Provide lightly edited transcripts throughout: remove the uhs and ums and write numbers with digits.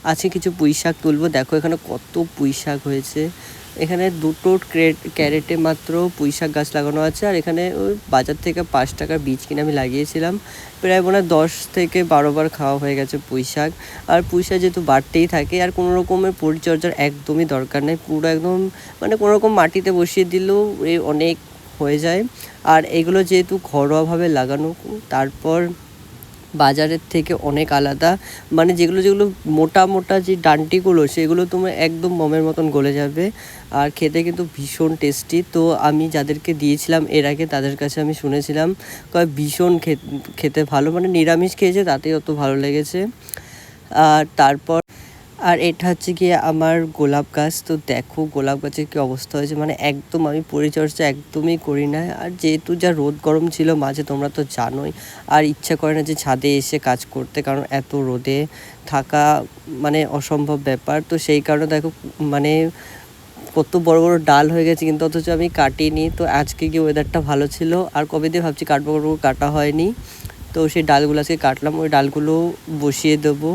আজকে কিছু পুঁই শাক তুলবো। দেখো এখানে কত পুঁই শাক হয়েছে। এখানে দুটো ক্যারেটে মাত্র পুঁই শাক গাছ লাগানো আছে। আর এখানে ওই বাজার থেকে 5 টাকার বীজ কিনে আমি লাগিয়েছিলাম। প্রায় মনে হয় 10 থেকে 12 বার খাওয়া হয়ে গেছে পুঁই শাক। আর পুঁই শাক যেহেতু বাড়তেই থাকে আর কোনো রকমের পরিচর্যার একদমই দরকার নেই, পুরো একদম মানে কোনো রকম মাটিতে বসিয়ে দিলেও অনেক হয়ে যায়। আর এগুলো যেহেতু ঘরোয়াভাবে লাগানো, তারপর বাজারের থেকে অনেক আলাদা। মানে যেগুলো মোটা মোটা যে ডান্টিগুলো সেগুলো তোমার একদম মমের মতন গলে যাবে। আর খেতে কিন্তু ভীষণ টেস্টি। তো আমি যাদেরকে দিয়েছিলাম এর আগে তাদের কাছে আমি শুনেছিলাম ভীষণ খেতে ভালো, মানে নিরামিষ খেয়েছে তাতেই অত ভালো লেগেছে। আর তারপর আর এটা হচ্ছে গিয়ে আমার গোলাপ গাছ। তো দেখো গোলাপ গাছের কী অবস্থা হয়েছে, মানে একদম আমি পরিচর্যা একদমই করি না। আর যেহেতু যা রোদ গরম ছিল মাঝে, তোমরা তো জানোই, আর ইচ্ছা করে না যে ছাদে এসে কাজ করতে, কারণ এত রোদে থাকা মানে অসম্ভব ব্যাপার। তো সেই কারণে দেখো মানে কত বড় বড় ডাল হয়ে গেছে, কিন্তু অথচ আমি কাটিনি। তো আজকে কি ওয়েদারটা ভালো ছিল আর কবে দিয়ে ভাবছি কাটবো কাটা হয়নি। তো সেই ডালগুলো আজকে কাটলাম, ওই ডালগুলো বসিয়ে দেবো।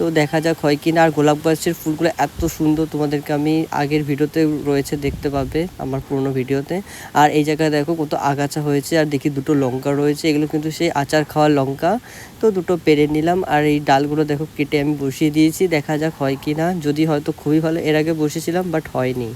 তো দেখা যাক হয় কি না। আর গোলাপ গাছের ফুলগুলো এত সুন্দর, তোমাদেরকে আমি আগের ভিডিওতে রয়েছে দেখতে পাবে, আমার পুরনো ভিডিওতে। আর এই জায়গায় দেখো কত আগাছা হয়েছে। আর দেখি দুটো লঙ্কা রয়েছে, এগুলো কিন্তু সেই আচার খাওয়ার লঙ্কা। তো দুটো পেরে নিলাম। আর এই ডালগুলো দেখো কেটে আমি বসিয়ে দিয়েছি, দেখা যাক হয় কি না। যদি হয়তো খুবই ভালো, এর আগে বসেছিলাম বাট হয়নি।